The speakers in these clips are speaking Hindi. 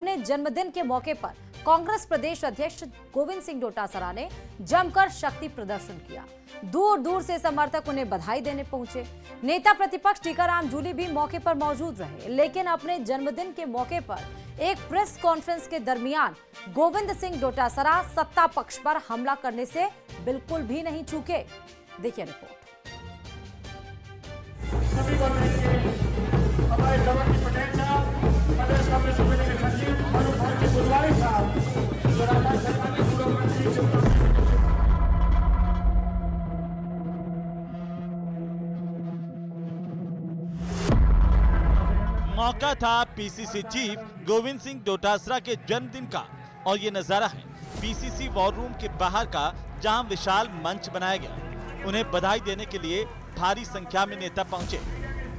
अपने जन्मदिन के मौके पर कांग्रेस प्रदेश अध्यक्ष गोविंद सिंह डोटासरा ने जमकर शक्ति प्रदर्शन किया। दूर दूर से समर्थक उन्हें बधाई देने पहुंचे। नेता प्रतिपक्ष टीकाराम जूली भी मौके पर मौजूद रहे, लेकिन अपने जन्मदिन के मौके पर एक प्रेस कॉन्फ्रेंस के दरमियान गोविंद सिंह डोटासरा सत्ता पक्ष पर हमला करने से बिल्कुल भी नहीं चूके। देखिए रिपोर्ट। मौका था पीसीसी चीफ गोविंद सिंह डोटासरा के जन्मदिन का और ये नजारा है पीसीसी वॉर रूम के बाहर का, जहां विशाल मंच बनाया गया। उन्हें बधाई देने के लिए भारी संख्या में नेता पहुंचे।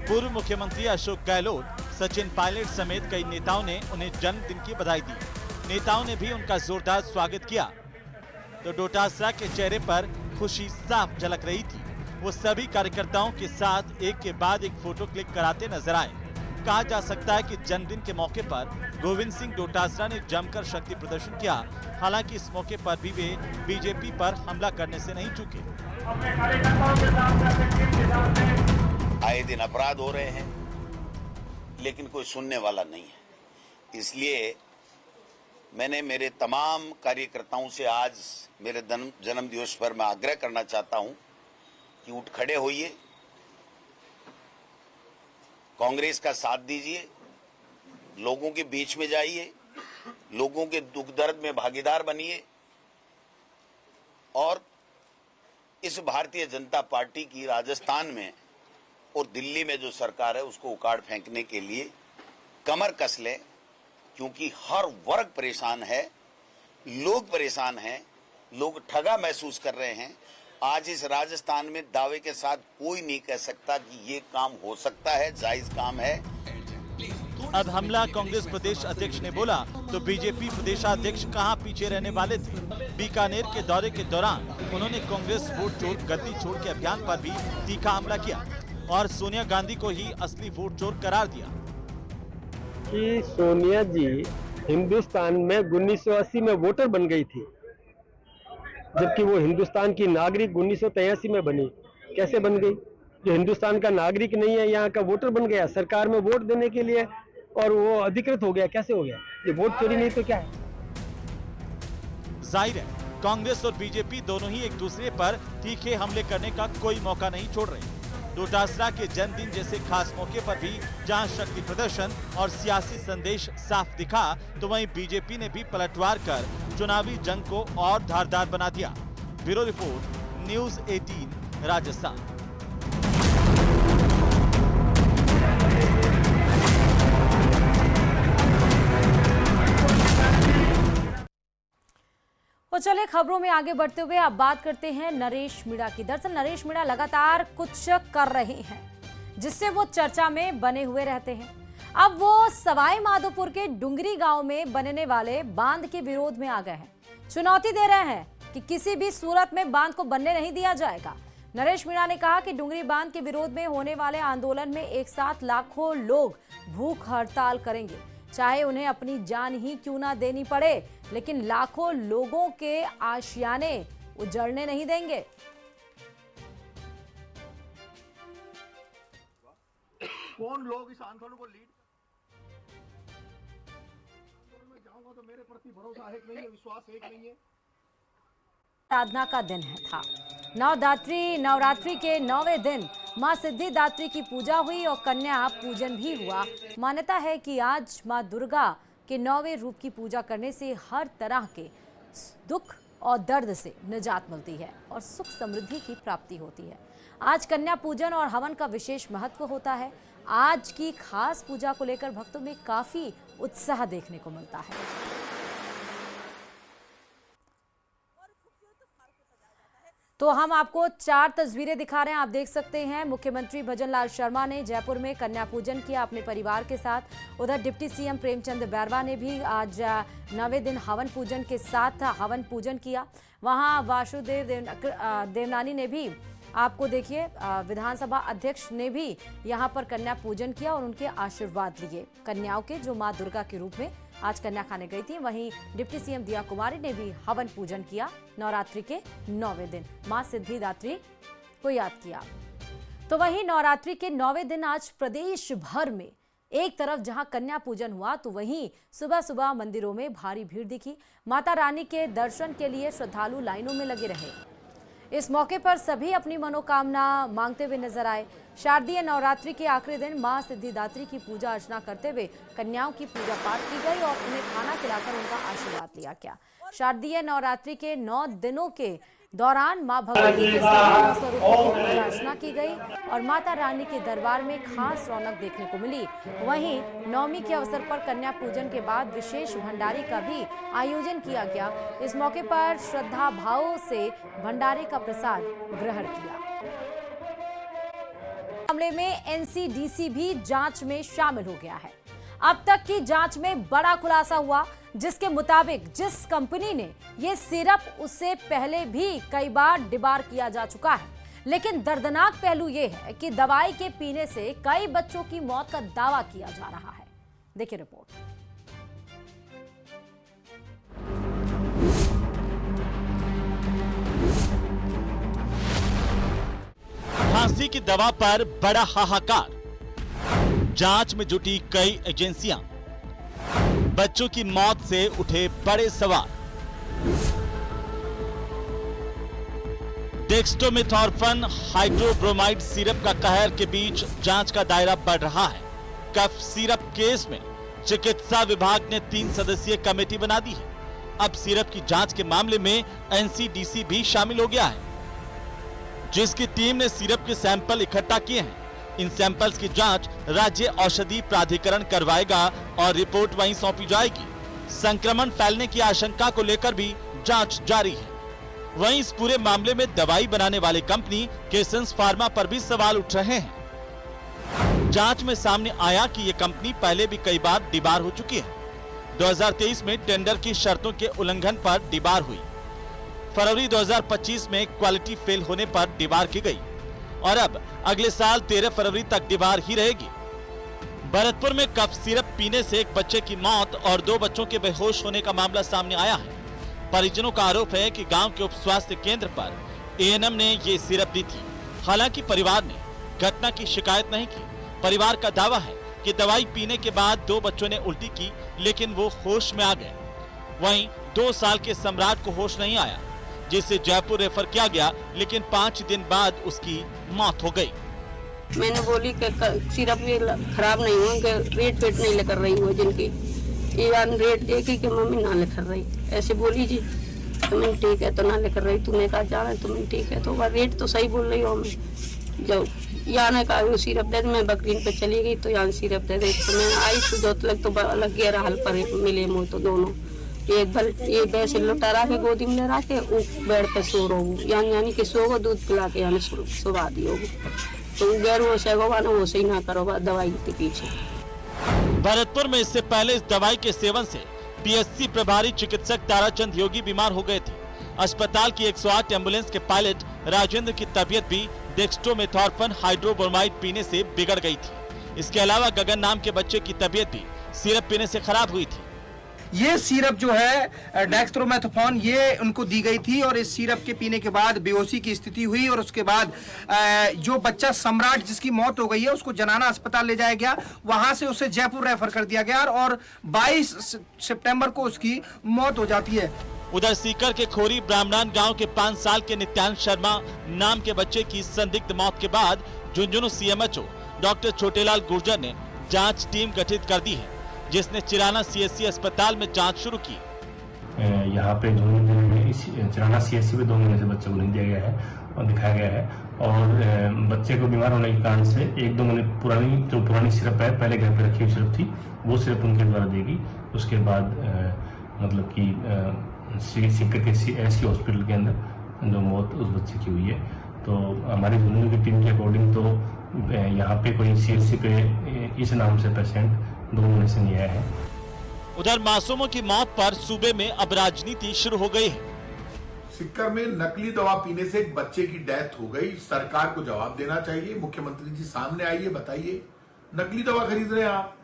पूर्व मुख्यमंत्री अशोक गहलोत, सचिन पायलट समेत कई नेताओं ने उन्हें जन्मदिन की बधाई दी। नेताओं ने भी उनका जोरदार स्वागत किया तो डोटासरा के चेहरे पर खुशी साफ झलक रही थी। वो सभी कार्यकर्ताओं के साथ एक के बाद एक फोटो क्लिक कराते नजर आए। कहा जा सकता है कि जन्मदिन के मौके पर गोविंद सिंह डोटासरा ने जमकर शक्ति प्रदर्शन किया। हालांकि इस मौके पर भी वे बीजेपी पर हमला करने से नहीं चूके। आए दिन अपराध हो रहे हैं, लेकिन कोई सुनने वाला नहीं है। इसलिए मैंने मेरे तमाम कार्यकर्ताओं से आज मेरे जन्म दिवस पर मैं आग्रह करना चाहता हूं कि उठ खड़े होइए, कांग्रेस का साथ दीजिए, लोगों के बीच में जाइए, लोगों के दुख दर्द में भागीदार बनिए और इस भारतीय जनता पार्टी की राजस्थान में और दिल्ली में जो सरकार है उसको उखाड़ फेंकने के लिए कमर कस लें, क्योंकि हर वर्ग परेशान है, लोग परेशान हैं, लोग ठगा महसूस कर रहे हैं। आज इस राजस्थान में दावे के साथ कोई नहीं कह सकता कि ये काम हो सकता है, जायज काम है। अब हमला कांग्रेस प्रदेश अध्यक्ष ने बोला तो बीजेपी प्रदेशाध्यक्ष कहां पीछे रहने वाले थे। बीकानेर के दौरे के दौरान उन्होंने कांग्रेस वोट चोर गद्दी छोड़ के अभियान पर भी तीखा हमला किया और सोनिया गांधी को ही असली वोट चोर करार दिया। कि सोनिया जी हिंदुस्तान में 1980 में वोटर बन गई थी, जबकि वो हिंदुस्तान की नागरिक 1983 में बनी। कैसे बन गई? जो हिंदुस्तान का नागरिक नहीं है, यहाँ का वोटर बन गया सरकार में वोट देने के लिए और वो अधिकृत हो गया। कैसे हो गया? ये वोट चोरी नहीं तो क्या है? जाहिर है कांग्रेस और बीजेपी दोनों ही एक दूसरे पर तीखे हमले करने का कोई मौका नहीं छोड़ रहे। डोटासरा के जन्मदिन जैसे खास मौके पर भी जहां शक्ति प्रदर्शन और सियासी संदेश साफ दिखा, तो वहीं बीजेपी ने भी पलटवार कर चुनावी जंग को और धारदार बना दिया। Bureau report, news 18 Rajasthan. तो चले खबरों में आगे बढ़ते हुए अब बात करते हैं नरेश मीणा की। दरअसल नरेश मीणा लगातार कुछ कर रहे हैं जिससे वो चर्चा में बने हुए रहते हैं। अब वो सवाई माधोपुर के डुंगरी गांव में बनने वाले बांध के विरोध में आ गए हैं। चुनौती दे रहे हैं कि किसी भी सूरत में बांध को बनने नहीं दिया जाएगा। नरेश मीणा ने कहा कि डुंगरी बांध के विरोध में होने वाले आंदोलन में एक साथ लाखों लोग भूख हड़ताल करेंगे, चाहे उन्हें अपनी जान ही क्यों ना देनी पड़े, लेकिन लाखों लोगों के आशियाने उजड़ने नहीं देंगे। कौन लोग इस आंदोलन को लीड में जाऊंगा तो मेरे प्रति भरोसा है कि नहीं है, विश्वास है कि नहीं है। आराधना का दिन था नवरात्रि के 9वें दिन मां सिद्धिदात्री की पूजा हुई और कन्या पूजन भी हुआ। मान्यता है कि आज मां दुर्गा के 9वें रूप की पूजा करने से हर तरह के दुख और दर्द से निजात मिलती है और सुख समृद्धि की प्राप्ति होती है। आज कन्या पूजन और हवन का विशेष महत्व होता है। आज की खास पूजा को लेकर भक्तों में काफी उत्साह देखने को मिलता है। तो हम आपको 4 तस्वीरें दिखा रहे हैं, आप देख सकते हैं। मुख्यमंत्री भजनलाल शर्मा ने जयपुर में कन्या पूजन किया अपने परिवार के साथ। उधर डिप्टी सीएम प्रेमचंद बैरवा ने भी आज 9वें दिन हवन पूजन के साथ हवन पूजन किया। वहां वासुदेव देवनानी ने भी आपको देखिए विधानसभा अध्यक्ष ने भी यहां पर कन्या पूजन किया और उनके आशीर्वाद लिए। कन्याओं के जो मां दुर्गा के रूप में आज कन्या खाने गई थी। वहीं डिप्टी सीएम दिया कुमारी ने भी हवन पूजन किया। नवरात्रि के 9वें दिन मां सिद्धिदात्री को याद किया। तो वहीं नवरात्रि के 9वें दिन आज प्रदेश भर में एक तरफ जहां कन्या पूजन हुआ तो वहीं सुबह सुबह मंदिरों में भारी भीड़ दिखी। माता रानी के दर्शन के लिए श्रद्धालु लाइनों में लगे रहे। इस मौके पर सभी अपनी मनोकामना मांगते हुए नजर आए। शारदीय नवरात्रि के आखिरी दिन मां सिद्धिदात्री की पूजा अर्चना करते हुए कन्याओं की पूजा पाठ की गई और उन्हें खाना खिलाकर उनका आशीर्वाद लिया गया। शारदीय नवरात्रि के 9 दिनों के दौरान मां भगवती के सभी स्वरूपों की पूजा अर्चना की गई और माता रानी के दरबार में खास रौनक देखने को मिली। वहीं नवमी के अवसर पर कन्या पूजन के बाद विशेष भंडारे का भी आयोजन किया गया। इस मौके पर श्रद्धा भाव से भंडारे का प्रसाद ग्रहण किया। मामले में एनसीडीसी भी जांच में शामिल हो गया है। अब तक की जांच में बड़ा खुलासा हुआ, जिसके मुताबिक जिस कंपनी ने ये सिरप उससे पहले भी कई बार डिबार किया जा चुका है। लेकिन दर्दनाक पहलू ये है कि दवाई के पीने से कई बच्चों की मौत का दावा किया जा रहा है। देखिए रिपोर्ट। फांसी की दवा पर बड़ा हाहाकार। जांच में जुटी कई एजेंसियां। बच्चों की मौत से उठे बड़े सवाल। डेक्स्टोमेथॉर्फन हाइड्रोब्रोमाइड सिरप का कहर के बीच जांच का दायरा बढ़ रहा है। कफ सिरप केस में चिकित्सा विभाग ने 3 सदस्यीय कमेटी बना दी है। अब सिरप की जांच के मामले में एनसीडीसी भी शामिल हो गया है, जिसकी टीम ने सिरप के सैंपल इकट्ठा किए हैं। इन सैंपल्स की जांच राज्य औषधि प्राधिकरण करवाएगा और रिपोर्ट वहीं सौंपी जाएगी। संक्रमण फैलने की आशंका को लेकर भी जांच जारी है। वहीं इस पूरे मामले में दवाई बनाने वाली कंपनी केसेंस फार्मा पर भी सवाल उठ रहे हैं। जांच में सामने आया कि ये कंपनी पहले भी कई बार डिबार हो चुकी है। 2023 में टेंडर की शर्तों के उल्लंघन पर डिबार हुई। फरवरी 2025 में क्वालिटी फेल होने पर डिबार की गई और अब अगले साल 13 फरवरी तक डिबार ही रहेगी। भरतपुर में कफ सिरप पीने से एक बच्चे की मौत और 2 बच्चों के बेहोश होने का मामला सामने आया है। परिजनों का आरोप है कि गांव के उप स्वास्थ्य केंद्र पर एएनएम ने ये सिरप दी थी। हालांकि परिवार ने घटना की शिकायत नहीं की। परिवार का दावा है कि दवाई पीने के बाद 2 बच्चों ने उल्टी की, लेकिन वो होश में आ गए। वहीं 2 साल के सम्राट को होश नहीं आया, जिसे जयपुर रेफर किया गया, लेकिन 5 दिन बाद उसकी मौत हो गई। मैंने बोली कि सिरप भी खराब नहीं हुआ, कि रेट वेट नहीं लेकर रही हुआ जिनकी ईवान रेट देखी कि मम्मी ना लेकर रही, ऐसे बोली जी। तो मैंने ठीक है तो ना लेकर रही, तूने कहा जाना तो मैं ठीक है, तो वह रेट तो सही बोल रही हो। मैं जब यहाँ ने कहा वो सिरप दे, मैं बकरीन पे चली गई तो यहाँ सिरप दे दे। तो मैं आई तो जो तक तो अलग गया हल पर मिले मुँह तो दोनों एक वैसे लुटा रहा के गोदी में रहा के बेड पे सो रहो, यानी कि सो गो दूध पिला के यानी सुबह दियो। तो गैर वो से वो सही ना करो दवाई के पीछे। भरतपुर में इससे पहले इस दवाई के सेवन से पीएचसी प्रभारी चिकित्सक ताराचंद योगी बीमार हो गए थे। अस्पताल की 108 एम्बुलेंस के पायलट राजेंद्र की तबीयत भी डेक्स्टोमेथॉर्फन हाइड्रोब्रोमाइड पीने से बिगड़ गई थी। इसके अलावा गगन नाम के बच्चे की तबीयत भी सिरप पीने से खराब हुई थी। ये सिरप जो है डेक्स्ट्रोमेथोफॉन ये उनको दी गई थी और इस सिरप के पीने के बाद बेहोशी की स्थिति हुई और उसके बाद जो बच्चा सम्राट जिसकी मौत हो गई है उसको जनाना अस्पताल ले जाया गया, वहां से उसे जयपुर रेफर कर दिया गया और 22 सितंबर को उसकी मौत हो जाती है। उधर सीकर के खोरी ब्राह्मणान गांव के 5 साल के नित्यांश शर्मा नाम के बच्चे की संदिग्ध मौत के बाद झुंझुनू सीएमएचओ डॉक्टर छोटेलाल गुर्जर ने जांच टीम गठित कर दी है, जिसने चिराना सीएससी अस्पताल में जांच शुरू की। यहाँ पे झुंझुनू जिले में इस चिराना सीएससी में 2 महीने से बच्चे को नहीं दिया गया है और दिखाया गया है और बच्चे को बीमार होने के कारण से 1-2 महीने पुरानी सिरप है, पहले घर पे रखी हुई सिरप थी, वो सिरप उनके द्वारा देगी। उसके बाद मतलब कि सीकर के ऐसी हॉस्पिटल के अंदर जो मौत उस बच्चे की हुई है। तो हमारी झुंझुनू की टीम के अकॉर्डिंग तो यहाँ पे कोई सीएससी पे इस नाम से पेशेंट 2 महीने से नहीं आया है। उधर मासूमों की मौत पर सूबे में अब राजनीति शुरू हो गई है। सीकर में नकली दवा पीने से एक बच्चे की डेथ हो गई। सरकार को जवाब देना चाहिए। मुख्यमंत्री जी सामने आइए, बताइए, नकली दवा खरीद रहे हैं आप,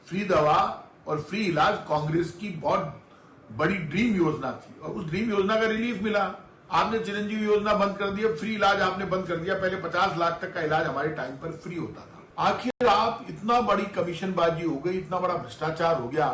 फ्री दवा और फ्री इलाज कांग्रेस की बहुत बड़ी ड्रीम योजना थी और उस ड्रीम योजना का रिलीफ मिला। आपने चिरंजीवी योजना बंद कर दिया, फ्री इलाज आपने बंद कर दिया। पहले 50 लाख तक का इलाज हमारे टाइम पर फ्री होता था। आखिर आप इतना बड़ी कमीशनबाजी हो गई, इतना बड़ा भ्रष्टाचार हो गया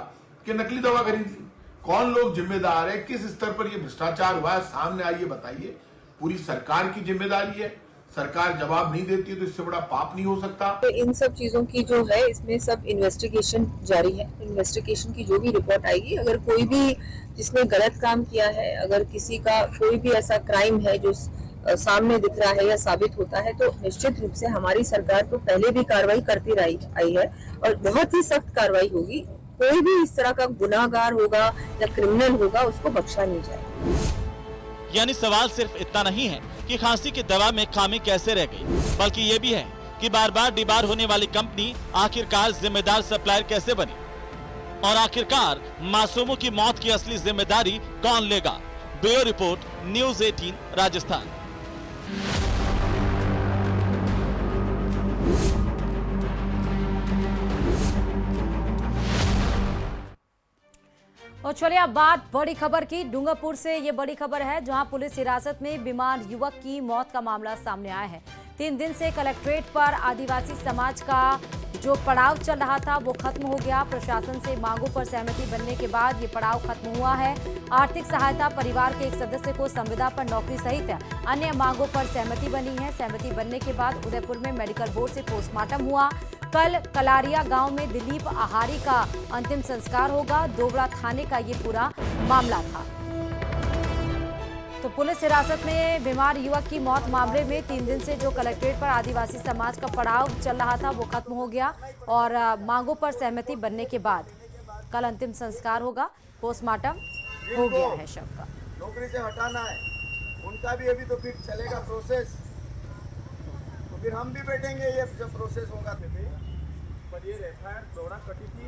कि नकली दवा खरीद ली। कौन लोग जिम्मेदार है, किस स्तर पर यह भ्रष्टाचार हुआ है, सामने आइए बताइए। पूरी सरकार की जिम्मेदारी है, सरकार जवाब नहीं देती है तो इससे बड़ा पाप नहीं हो सकता। तो इन सब चीजों की जो है इसमें सब इन्वेस्टिगेशन जारी है। इन्वेस्टिगेशन की जो भी रिपोर्ट आएगी, अगर कोई भी जिसने गलत काम किया है, अगर किसी का कोई भी ऐसा क्राइम है जो सामने दिख रहा है या साबित होता है, तो निश्चित रूप से हमारी सरकार तो पहले भी कार्रवाई करती आई है और बहुत ही सख्त कार्रवाई होगी। कोई भी इस तरह का गुनाहगार होगा या क्रिमिनल होगा, उसको बख्शा नहीं जाएगा। यानी सवाल सिर्फ इतना नहीं है कि खांसी की दवा में खामी कैसे रह गई, बल्कि ये भी है कि बार बार डिबार होने वाली कंपनी आखिरकार जिम्मेदार सप्लायर कैसे बनी और आखिरकार मासूमों की मौत की असली जिम्मेदारी कौन लेगा। Bureau report, news 18 Rajasthan. और चलिए अब बात बड़ी खबर की। डूंगरपुर से ये बड़ी खबर है, जहां पुलिस हिरासत में बीमार युवक की मौत का मामला सामने आया है। 3 दिन से कलेक्ट्रेट पर आदिवासी समाज का जो पड़ाव चल रहा था वो खत्म हो गया। प्रशासन से मांगों पर सहमति बनने के बाद ये पड़ाव खत्म हुआ है। आर्थिक सहायता, परिवार के एक सदस्य को संविदा पर नौकरी सहित अन्य मांगों पर सहमति बनी है। सहमति बनने के बाद उदयपुर में मेडिकल बोर्ड से पोस्टमार्टम हुआ। कल कलारिया गांव में दिलीप आहारी का अंतिम संस्कार होगा। दोवड़ा थाने का ये पूरा मामला था। तो पुलिस हिरासत में बीमार युवक की मौत मामले में 3 दिन से जो कलेक्ट्रेट पर आदिवासी समाज का पड़ाव चल रहा था वो खत्म हो गया और मांगों पर सहमति बनने के बाद कल अंतिम संस्कार होगा। पोस्टमार्टम हो गया है शव का। नौकरी से हटाना है उनका भी, अभी तो फिर चलेगा प्रोसेस, तो फिर हम भी बैठेंगे ये जब प्रोसेस होगा। पर ये एफआईआर दौड़ा कटी थी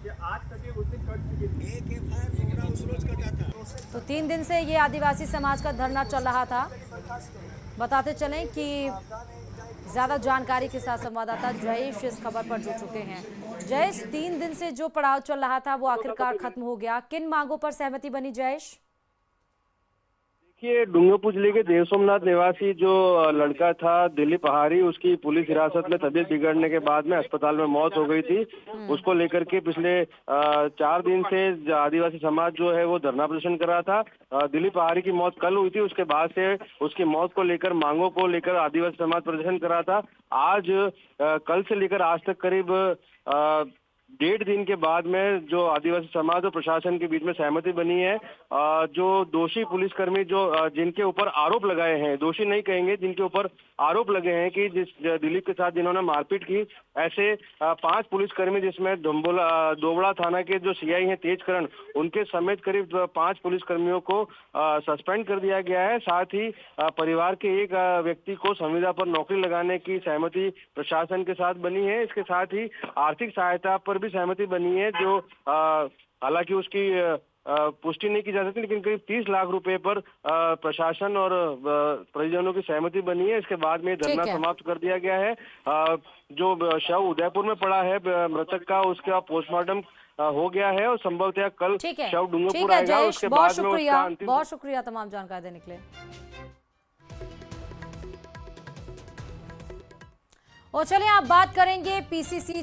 कि आज कटी, उस दिन कट चुकी थी। एक एफआईआर दौड़ा उस रोज कटा था। तो 3 दिन से ये आदिवासी समाज का धरना चल रहा था। बताते चलें कि ज्यादा जानकारी के साथ संवाददाता जयेश इस खबर पर जुड़ चुके हैं। जयेश, 3 दिन से जो पड़ाव चल रहा था वो आखिरकार खत्म हो गया। किन मांगों पर सहमति बनी जयेश? देखिए, डूंगरपुर जिले के देव सोमनाथ निवासी जो लड़का था दिलीप आहारी, उसकी पुलिस हिरासत में तबीयत बिगड़ने के बाद में अस्पताल में मौत हो गई थी। उसको लेकर के पिछले 4 दिन से आदिवासी समाज जो है वो धरना प्रदर्शन कर रहा था। दिलीप आहारी की मौत कल हुई थी, उसके बाद से उसकी मौत को लेकर, मांगों को लेकर आदिवासी समाज प्रदर्शन कर रहा था। आज कल से लेकर आज तक करीब 1.5 दिन के बाद में जो आदिवासी समाज और प्रशासन के बीच में सहमति बनी है। जो दोषी पुलिसकर्मी जो जिनके ऊपर आरोप लगाए हैं, दोषी नहीं कहेंगे, जिनके ऊपर आरोप लगे हैं कि जिस दिलीप के साथ जिन्होंने मारपीट की, ऐसे 5 पुलिसकर्मी, जिसमें दोवड़ा थाना के जो सीआई हैं तेजकरण, उनके समेत करीब 5 पुलिसकर्मियों को सस्पेंड कर दिया गया है। साथ ही परिवार के एक व्यक्ति को संविदा पर नौकरी लगाने की सहमति प्रशासन के साथ बनी है। इसके साथ ही आर्थिक सहायता पर भी सहमति बनी है, जो हालांकि उसकी पुष्टि नहीं की जा सकती, लेकिन करीब 30 लाख रुपए पर प्रशासन और परिजनों की सहमति बनी है। इसके बाद में धरना समाप्त कर दिया गया है। जो शव उदयपुर में पड़ा है मृतक का, उसका पोस्टमार्टम हो गया है और संभवतः कल शव डूंगरपुर आएगा। उसके बाद में उसका अंतिम। बहुत शुक्रिया तमाम जानकारी देने के लिए। और चलिए आप बात करेंगे पीसीसी